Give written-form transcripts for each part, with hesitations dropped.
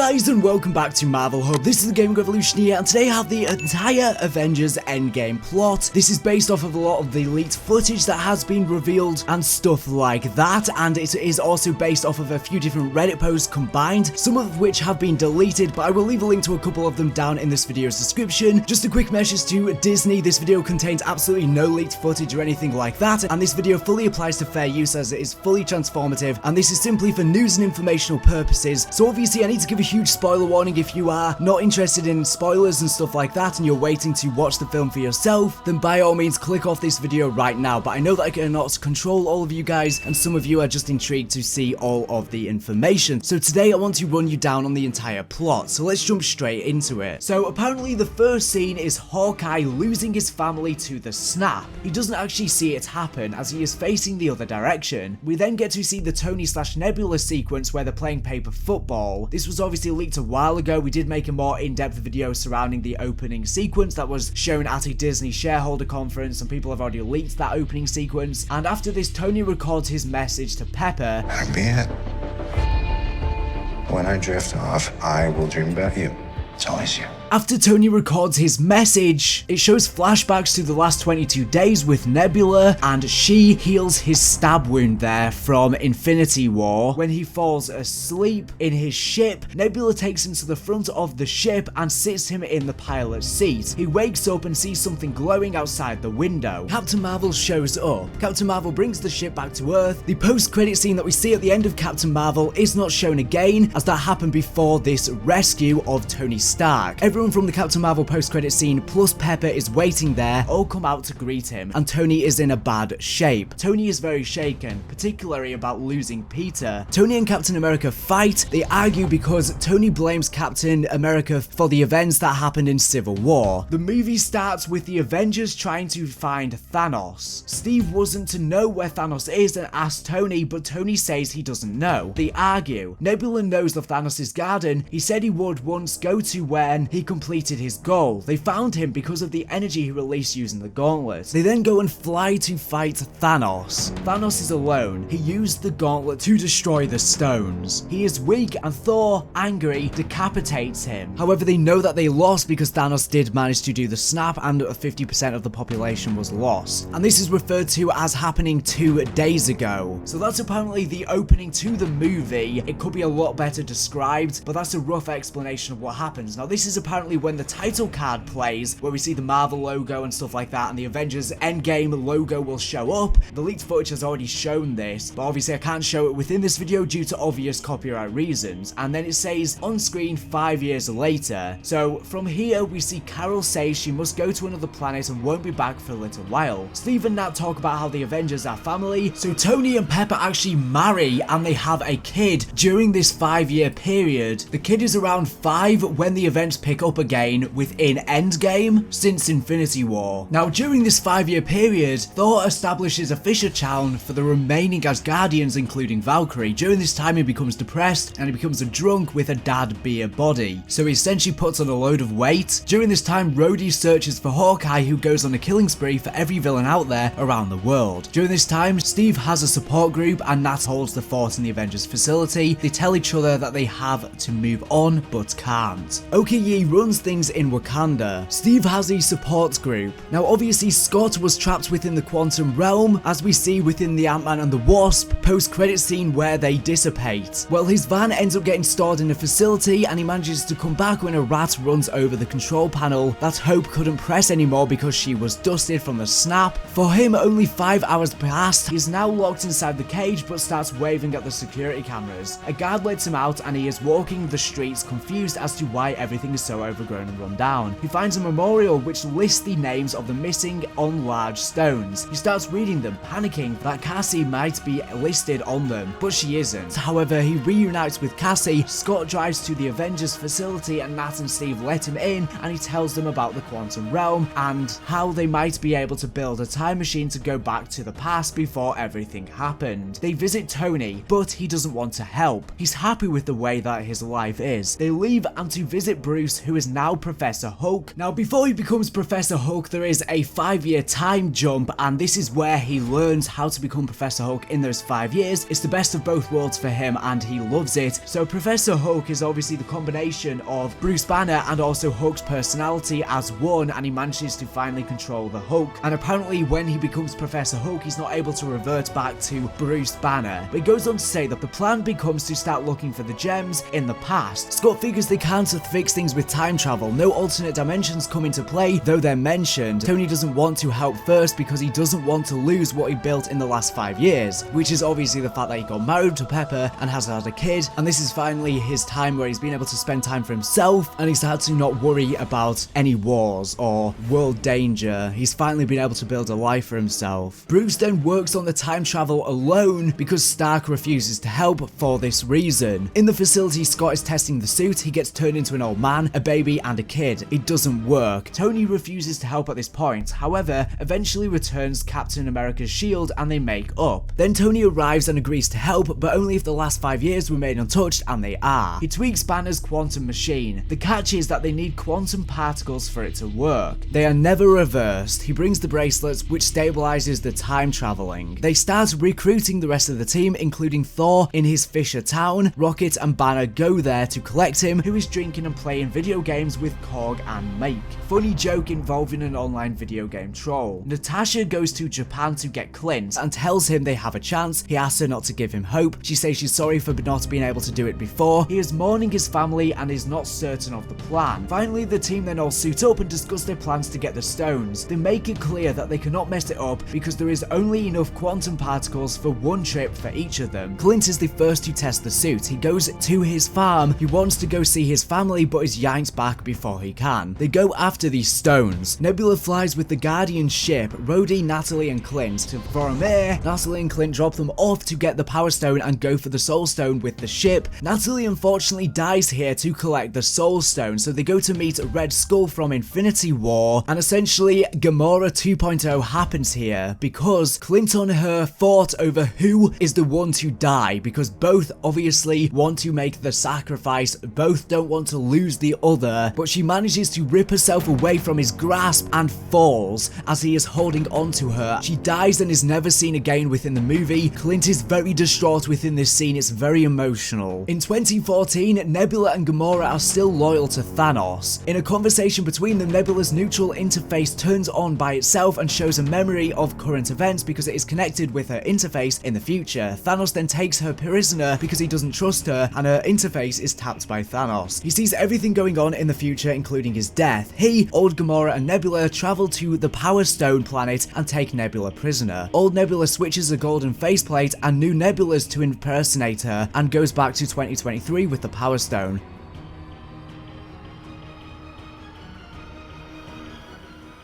guys, and welcome back to Marvel Hub. This is the Gaming Revolution here, and today I have the entire Avengers Endgame plot. This is based off of a lot of the leaked footage that has been revealed and stuff like that, and it is also based off of a few different Reddit posts combined, some of which have been deleted, but I will leave a link to a couple of them down in this video's description. Just a quick message to Disney: this video contains absolutely no leaked footage or anything like that, and this video fully applies to fair use as it is fully transformative, and this is simply for news and informational purposes. So obviously I need to give a huge spoiler warning. If you are not interested in spoilers and stuff like that and you're waiting to watch the film for yourself, then by all means click off this video right now. But I know that I cannot control all of you guys, and some of you are just intrigued to see all of the information. So today I want to run you down on the entire plot, so let's jump straight into it. So apparently the first scene is Hawkeye losing his family to the snap. He doesn't actually see it happen as he is facing the other direction. We then get to see the Tony/Nebula sequence where they're playing paper football. This was obviously leaked a while ago. We did make a more in-depth video surrounding the opening sequence that was shown at a Disney shareholder conference, and people have already leaked that opening sequence. And after this, Tony records his message to Pepper. Be it. When I drift off, I will dream about you. It's always you. After Tony records his message, it shows flashbacks to the last 22 days with Nebula, and she heals his stab wound there from Infinity War. When he falls asleep in his ship, Nebula takes him to the front of the ship and sits him in the pilot's seat. He wakes up and sees something glowing outside the window. Captain Marvel shows up. Captain Marvel brings the ship back to Earth. The post-credit scene that we see at the end of Captain Marvel is not shown again, as that happened before this rescue of Tony Stark. Everyone from the Captain Marvel post-credit scene plus Pepper is waiting there, all come out to greet him, and Tony is in a bad shape. Tony is very shaken, particularly about losing Peter. Tony and Captain America fight. They argue because Tony blames Captain America for the events that happened in Civil War. The movie starts with the Avengers trying to find Thanos. Steve wasn't to know where Thanos is and asks Tony, but Tony says he doesn't know. They argue. Nebula knows of Thanos' garden. He said he would once go to when he completed his goal. They found him because of the energy he released using the gauntlet. They then go and fly to fight Thanos. Thanos is alone. He used the gauntlet to destroy the stones. He is weak, and Thor, angry, decapitates him. However, they know that they lost because Thanos did manage to do the snap and 50% of the population was lost. And this is referred to as happening 2 days ago. So that's apparently the opening to the movie. It could be a lot better described, but that's a rough explanation of what happens. Now this is apparently when the title card plays, where we see the Marvel logo and stuff like that, and the Avengers Endgame logo will show up. The leaked footage has already shown this, but obviously I can't show it within this video due to obvious copyright reasons. And then it says on screen 5 years later. So from here we see Carol say she must go to another planet and won't be back for a little while. Steve and Nat talk about how the Avengers are family, so Tony and Pepper actually marry and they have a kid during this 5-year period. The kid is around 5 when the events pick up again within Endgame since Infinity War. Now during this 5-year period, Thor establishes a Fisher Town for the remaining Asgardians, including Valkyrie. During this time he becomes depressed and he becomes a drunk with a dad beer body, so he essentially puts on a load of weight. During this time Rhodey searches for Hawkeye, who goes on a killing spree for every villain out there around the world. During this time Steve has a support group and Nat holds the fort in the Avengers facility. They tell each other that they have to move on but can't. Okoye runs things in Wakanda. Steve has a support group. Now obviously Scott was trapped within the quantum realm, as we see within the Ant-Man and the Wasp post-credit scene where they dissipate. Well, his van ends up getting stored in a facility and he manages to come back when a rat runs over the control panel that Hope couldn't press anymore because she was dusted from the snap. For him, only 5 hours passed. He is now locked inside the cage but starts waving at the security cameras. A guard lets him out and he is walking the streets confused as to why everything is so overgrown and run down. He finds a memorial which lists the names of the missing on large stones. He starts reading them, panicking that Cassie might be listed on them, but she isn't. However, he reunites with Cassie. Scott drives to the Avengers facility and Nat and Steve let him in, and he tells them about the quantum realm and how they might be able to build a time machine to go back to the past before everything happened. They visit Tony, but he doesn't want to help. He's happy with the way that his life is. They leave and to visit Bruce, who who is now Professor Hulk. Now, before he becomes Professor Hulk, there is a 5-year time jump, and this is where he learns how to become Professor Hulk in those 5 years. It's the best of both worlds for him, and he loves it. So Professor Hulk is obviously the combination of Bruce Banner and also Hulk's personality as one, and he manages to finally control the Hulk. And apparently when he becomes Professor Hulk, he's not able to revert back to Bruce Banner. But he goes on to say that the plan becomes to start looking for the gems in the past. Scott figures they can't fix things with time travel. No alternate dimensions come into play, though they're mentioned. Tony doesn't want to help first because he doesn't want to lose what he built in the last 5 years, which is obviously the fact that he got married to Pepper and has had a kid, and this is finally his time where he's been able to spend time for himself, and he's had to not worry about any wars or world danger. He's finally been able to build a life for himself. Bruce then works on the time travel alone because Stark refuses to help for this reason. In the facility, Scott is testing the suit. He gets turned into an old man, a baby, and a kid. It doesn't work. Tony refuses to help at this point. However, eventually returns Captain America's shield and they make up. Then Tony arrives and agrees to help, but only if the last 5 years remain untouched, and they are. He tweaks Banner's quantum machine. The catch is that they need quantum particles for it to work. They are never reversed. He brings the bracelets, which stabilizes the time traveling. They start recruiting the rest of the team, including Thor in his Fisher town. Rocket and Banner go there to collect him, who is drinking and playing video games with Korg and Make. Funny joke involving an online video game troll. Natasha goes to Japan to get Clint and tells him they have a chance. He asks her not to give him hope. She says she's sorry for not being able to do it before. He is mourning his family and is not certain of the plan. Finally, the team then all suit up and discuss their plans to get the stones. They make it clear that they cannot mess it up because there is only enough quantum particles for one trip for each of them. Clint is the first to test the suit. He goes to his farm. He wants to go see his family, but is yanked back before he can. They go after these stones. Nebula flies with the Guardian ship, Rhodey, Natalie, and Clint to Vormir. Natalie and Clint drop them off to get the Power Stone and go for the Soul Stone with the ship. Natalie unfortunately dies here to collect the Soul Stone, so they go to meet Red Skull from Infinity War, and essentially Gamora 2.0 happens here because Clint and her fought over who is the one to die, because both obviously want to make the sacrifice, both don't want to lose the other, but she manages to rip herself away from his grasp and falls as he is holding on to her. She dies and is never seen again within the movie. Clint is very distraught within this scene. It's very emotional. In 2014, Nebula and Gamora are still loyal to Thanos. In a conversation between them, Nebula's neutral interface turns on by itself and shows a memory of current events because it is connected with her interface in the future. Thanos then takes her prisoner because he doesn't trust her, and her interface is tapped by Thanos. He sees everything going on in the future, including his death. He, old Gamora, and Nebula travel to the Power Stone planet and take Nebula prisoner. Old Nebula switches a golden faceplate and new Nebulas to impersonate her and goes back to 2023 with the Power Stone.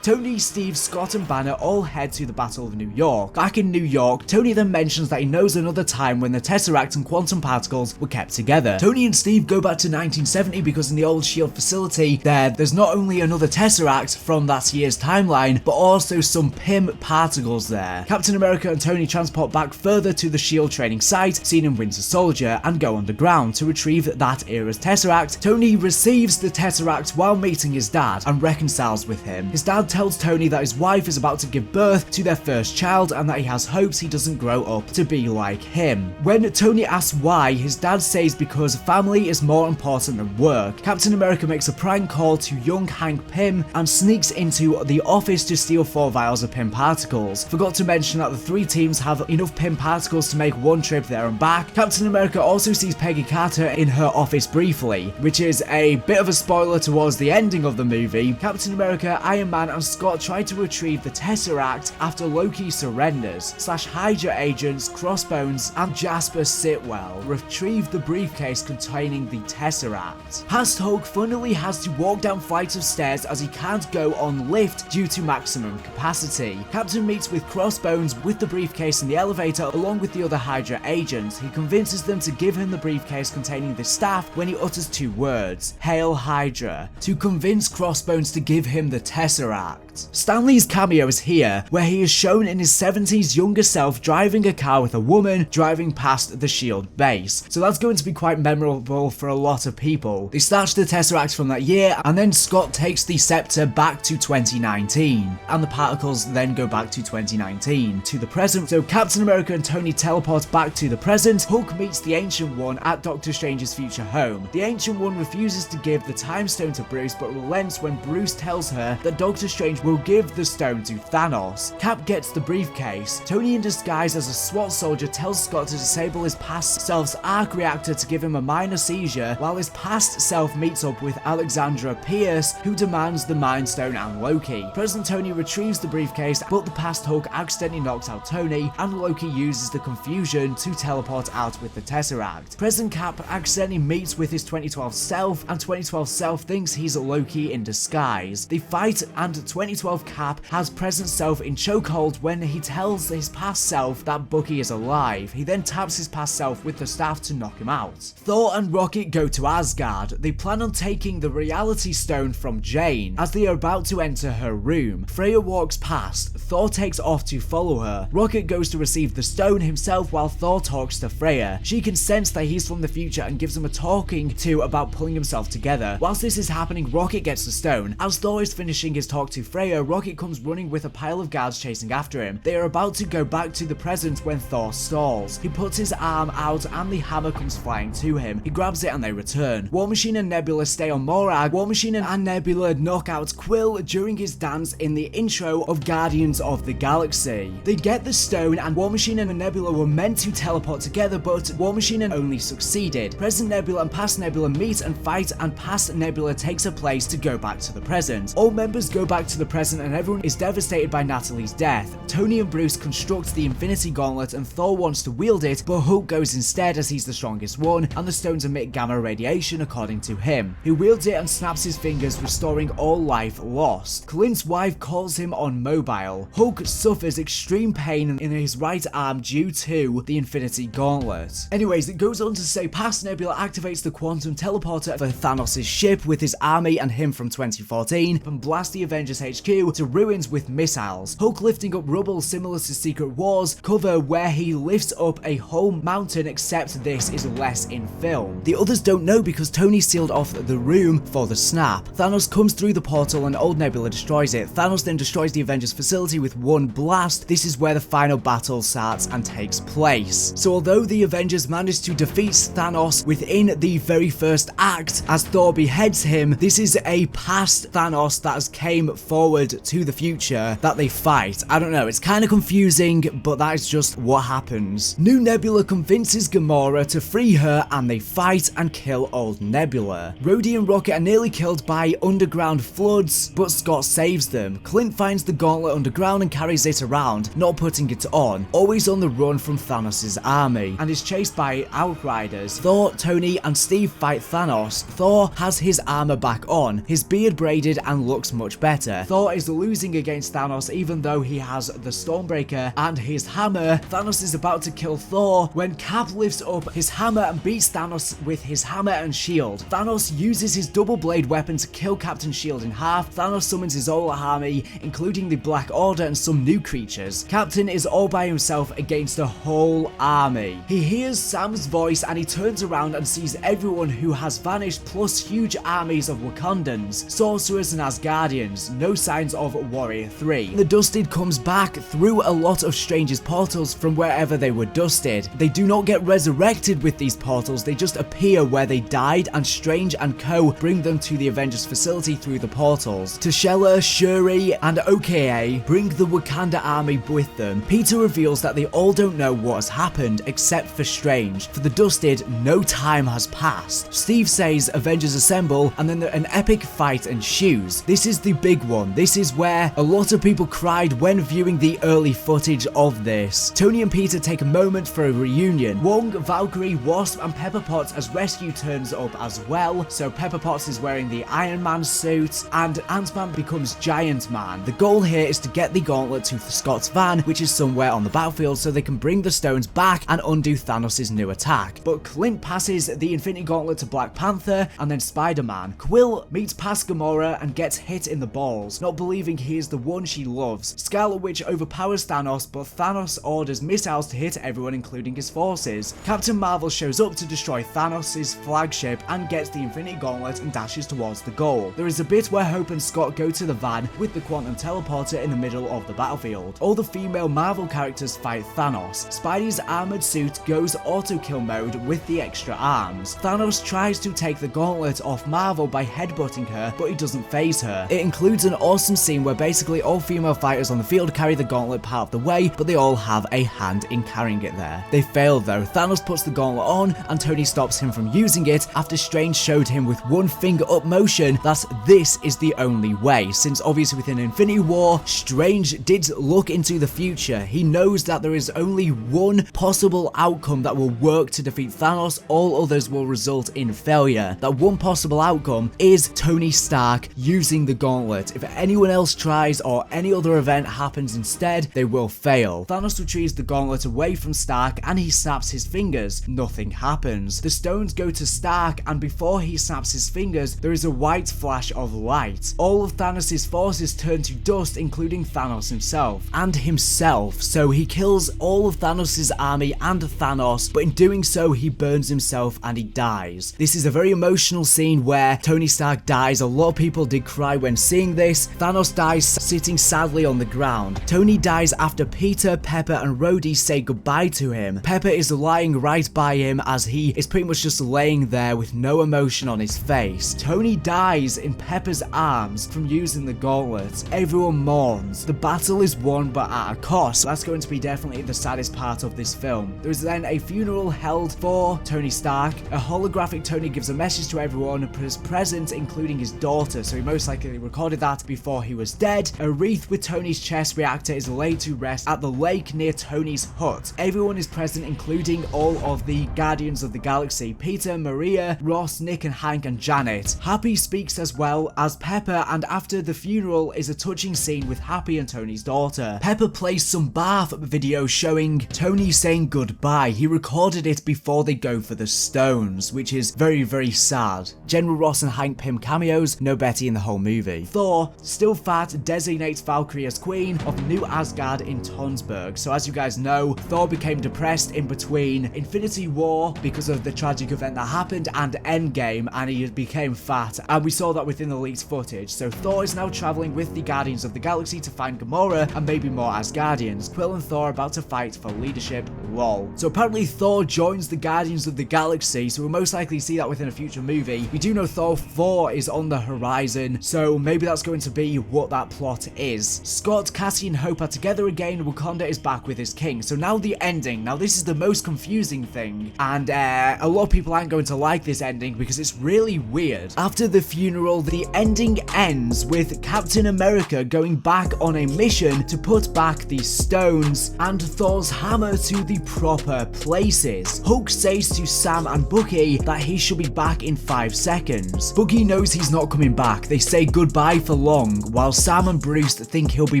Tony, Steve, Scott, and Banner all head to the Battle of New York. Back in New York, Tony then mentions that he knows another time when the Tesseract and quantum particles were kept together. Tony and Steve go back to 1970 because in the old SHIELD facility there's not only another Tesseract from that year's timeline, but also some PIM particles there. Captain America and Tony transport back further to the SHIELD training site, seen in Winter Soldier, and go underground to retrieve that era's Tesseract. Tony receives the Tesseract while meeting his dad and reconciles with him. His dad tells Tony that his wife is about to give birth to their first child and that he has hopes he doesn't grow up to be like him. When Tony asks why, his dad says because family is more important than work. Captain America makes a prank call to young Hank Pym and sneaks into the office to steal 4 vials of Pym particles. Forgot to mention that the 3 teams have enough Pym particles to make one trip there and back. Captain America also sees Peggy Carter in her office briefly, which is a bit of a spoiler towards the ending of the movie. Captain America, Iron Man, and Scott try to retrieve the Tesseract after Loki surrenders. Hydra agents, Crossbones, and Jasper Sitwell retrieve the briefcase containing the Tesseract. Past Hulk funnily has to walk down flights of stairs as he can't go on lift due to maximum capacity. Captain meets with Crossbones with the briefcase in the elevator along with the other Hydra agents. He convinces them to give him the briefcase containing the staff when he utters 2 words, "Hail Hydra," to convince Crossbones to give him the Tesseract. Stan Lee's cameo is here, where he is shown in his 70s younger self driving a car with a woman driving past the S.H.I.E.L.D. base, so that's going to be quite memorable for a lot of people. They snatched the Tesseract from that year, and then Scott takes the scepter back to 2019, and the particles then go back to 2019, to the present. So Captain America and Tony teleport back to the present. Hulk meets the Ancient One at Doctor Strange's future home. The Ancient One refuses to give the Time Stone to Bruce, but relents when Bruce tells her that Doctor Strange will give the stone to Thanos. Cap gets the briefcase. Tony, in disguise as a SWAT soldier, tells Scott to disable his past self's arc reactor to give him a minor seizure, while his past self meets up with Alexandra Pierce, who demands the Mind Stone and Loki. Present Tony retrieves the briefcase, but the past Hulk accidentally knocks out Tony, and Loki uses the confusion to teleport out with the Tesseract. Present Cap accidentally meets with his 2012 self, and 2012 self thinks he's Loki in disguise. They fight, and 2012 Cap has present self in chokehold when he tells his past self that Bucky is alive. He then taps his past self with the staff to knock him out. Thor and Rocket go to Asgard. They plan on taking the Reality Stone from Jane. As they are about to enter her room, Freya walks past. Thor takes off to follow her. Rocket goes to receive the stone himself while Thor talks to Freya. She can sense that he's from the future and gives him a talking to about pulling himself together. Whilst this is happening, Rocket gets the stone. As Thor is finishing his talk to Freya, Rocket comes running with a pile of guards chasing after him. They are about to go back to the present when Thor stalls. He puts his arm out and the hammer comes flying to him. He grabs it and they return. War Machine and Nebula stay on Morag. War Machine and Nebula knock out Quill during his dance in the intro of Guardians of the Galaxy. They get the stone, and War Machine and Nebula were meant to teleport together, but War Machine only succeeded. Present Nebula and past Nebula meet and fight, and past Nebula takes a place to go back to the present. All members go back to the present and everyone is devastated by Natalie's death. Tony and Bruce construct the Infinity Gauntlet and Thor wants to wield it, but Hulk goes instead as he's the strongest one, and the stones emit gamma radiation according to him. He wields it and snaps his fingers, restoring all life lost. Clint's wife calls him on mobile. Hulk suffers extreme pain in his right arm due to the Infinity Gauntlet. Anyways, it goes on to say past Nebula activates the quantum teleporter for Thanos' ship with his army and him from 2014 and blast the Avengers HQ to ruins with missiles. Hulk lifting up rubble similar to Secret Wars cover where he lifts up a whole mountain, except this is less in film. The others don't know because Tony sealed off the room for the snap. Thanos comes through the portal and old Nebula destroys it. Thanos then destroys the Avengers facility with one blast. This is where the final battle starts and takes place. So although the Avengers managed to defeat Thanos within the very first act as Thor beheads him, this is a past Thanos that has came forward to the future that they fight. I don't know, it's kind of confusing, but that is just what happens. New Nebula convinces Gamora to free her and they fight and kill old Nebula. Rhodey and Rocket are nearly killed by underground floods, but Scott saves them. Clint finds the gauntlet underground and carries it around, not putting it on, always on the run from Thanos' army, and is chased by Outriders. Thor, Tony, and Steve fight Thanos. Thor has his armor back on, his beard braided and looks much better. Thor is losing against Thanos even though he has the Stormbreaker and his hammer. Thanos is about to kill Thor when Cap lifts up his hammer and beats Thanos with his hammer and shield. Thanos uses his double blade weapon to kill Captain Shield in half. Thanos summons his whole army, including the Black Order and some new creatures. Captain is all by himself against the whole army. He hears Sam's voice and he turns around and sees everyone who has vanished, plus huge armies of Wakandans, sorcerers and Asgardians. No signs of Warrior 3. The Dusted comes back through a lot of Strange's portals from wherever they were dusted. They do not get resurrected with these portals, they just appear where they died, and Strange and co bring them to the Avengers facility through the portals. T'Challa, Shuri, and OKA bring the Wakanda army with them. Peter reveals that they all don't know what has happened except for Strange. For the Dusted, no time has passed. Steve says Avengers Assemble, and then an epic fight ensues. This is the big one. This is where a lot of people cried when viewing the early footage of this. Tony and Peter take a moment for a reunion. Wong, Valkyrie, Wasp, and Pepper Potts as rescue turns up as well. So Pepper Potts is wearing the Iron Man suit, and Ant-Man becomes Giant Man. The goal here is to get the gauntlet to Scott's van, which is somewhere on the battlefield, so they can bring the stones back and undo Thanos' new attack. But Clint passes the Infinity Gauntlet to Black Panther and then Spider-Man. Quill meets past Gamora and gets hit in the balls. not believing he is the one she loves. Scarlet Witch overpowers Thanos, but Thanos orders missiles to hit everyone including his forces. Captain Marvel shows up to destroy Thanos' flagship and gets the Infinity Gauntlet and dashes towards the goal. There is a bit where Hope and Scott go to the van with the quantum teleporter in the middle of the battlefield. All the female Marvel characters fight Thanos. Spidey's armored suit goes auto-kill mode with the extra arms. Thanos tries to take the gauntlet off Marvel by headbutting her, but it doesn't phase her. It includes an awesome scene where basically all female fighters on the field carry the gauntlet part of the way, but they all have a hand in carrying it there. They fail though. Thanos puts the gauntlet on and Tony stops him from using it after Strange showed him with one finger up motion that this is the only way, since obviously within Infinity War, Strange did look into the future. He knows that there is only one possible outcome that will work to defeat Thanos, all others will result in failure. That one possible outcome is Tony Stark using the gauntlet. If anyone else tries or any other event happens instead, they will fail. Thanos retrieves the gauntlet away from Stark and he snaps his fingers. Nothing happens. The stones go to Stark and before he snaps his fingers, there is a white flash of light. All of Thanos' forces turn to dust, including Thanos himself. So he kills all of Thanos' army and Thanos, but in doing so, he burns himself and he dies. This is a very emotional scene where Tony Stark dies. A lot of people did cry when seeing this. Thanos dies sitting sadly on the ground. Tony dies after Peter, Pepper, and Rhodey say goodbye to him. Pepper is lying right by him as he is pretty much just laying there with no emotion on his face. Tony dies in Pepper's arms from using the gauntlet. Everyone mourns. The battle is won but at a cost. That's going to be definitely the saddest part of this film. There is then a funeral held for Tony Stark. A holographic Tony gives a message to everyone present, including his daughter, so he most likely recorded that before he was dead. A wreath with Tony's chest reactor is laid to rest at the lake near Tony's hut. Everyone is present, including all of the Guardians of the Galaxy: Peter, Maria, Ross, Nick, and Hank, and Janet. Happy speaks as well as Pepper, and after the funeral is a touching scene with Happy and Tony's daughter. Pepper plays some bath video showing Tony saying goodbye. He recorded it before they go for the stones, which is very, very sad. General Ross and Hank Pym cameos, no Betty in the whole movie. Thor, still fat, designates Valkyrie as queen of New Asgard in Tonsberg. So as you guys know, Thor became depressed in between Infinity War because of the tragic event that happened and Endgame, and he became fat, and we saw that within the leaked footage. So Thor is now traveling with the Guardians of the Galaxy to find Gamora and maybe more Asgardians. Quill and Thor are about to fight for leadership, lol. So apparently Thor joins the Guardians of the Galaxy, so we'll most likely see that within a future movie. We do know Thor 4 is on the horizon, so maybe that's going to be what that plot is. Scott, Cassie, and Hope are together again. Wakanda is back with his king. So now the ending. Now this is the most confusing thing, and a lot of people aren't going to like this ending because it's really weird. After the funeral, the ending ends with Captain America going back on a mission to put back these stones and Thor's hammer to the proper places. Hulk says to Sam and Bucky that he should be back in 5 seconds. Bucky knows he's not coming back. They say goodbye for long, while Sam and Bruce think he'll be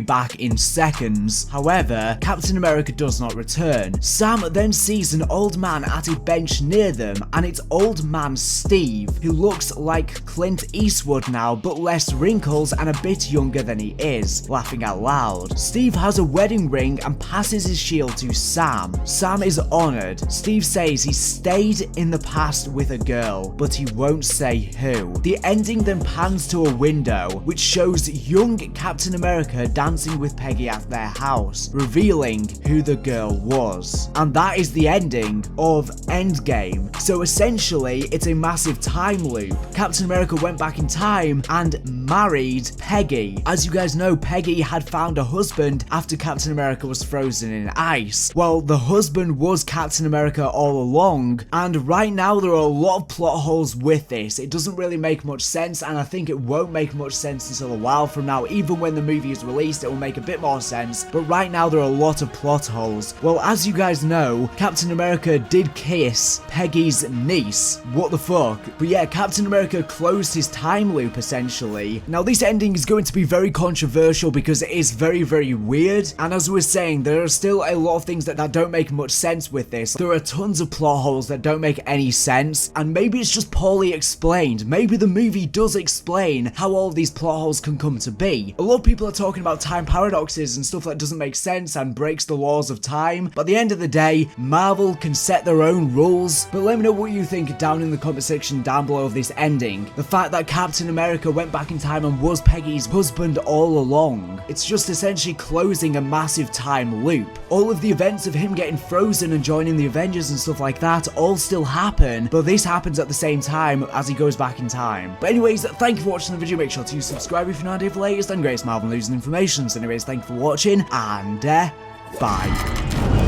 back in seconds. However, Captain America does not return. Sam then sees an old man at a bench near them, and it's old man Steve, who looks like Clint Eastwood now, but less wrinkles and a bit younger than he is, laughing out loud. Steve has a wedding ring and passes his shield to Sam. Sam is honored. Steve says he stayed in the past with a girl, but he won't say who. The ending then pans to a window, which shows young Captain America dancing with Peggy at their house, revealing who the girl was. And that is the ending of Endgame. So essentially, it's a massive time loop. Captain America went back in time and married Peggy. As you guys know, Peggy had found a husband after Captain America was frozen in ice. Well, the husband was Captain America all along, and right now there are a lot of plot holes with this. It doesn't really make much sense, and I think it won't make much sense until a while from now. Even when the movie is released, it will make a bit more sense, but right now there are a lot of plot holes. Well, as you guys know, Captain America did kiss Peggy's niece. What the fuck? But yeah, Captain America closed his time loop essentially. Now this ending is going to be very controversial because it is very, very weird, and as we were saying, there are still a lot of things that don't make make much sense with this. There are tons of plot holes that don't make any sense, and maybe it's just poorly explained. Maybe the movie does explain how all of these plot holes can come to be. A lot of people are talking about time paradoxes and stuff that doesn't make sense and breaks the laws of time, but at the end of the day, Marvel can set their own rules. But let me know what you think down in the comment section down below of this ending. The fact that Captain America went back in time and was Peggy's husband all along. It's just essentially closing a massive time loop. All of the events of him getting frozen and joining the Avengers and stuff like that all still happen, but this happens at the same time as he goes back in time. But anyways, thank you for watching the video. Make sure to subscribe if you're not here for the latest and greatest Marvel news and information. So anyways, thank you for watching, and bye.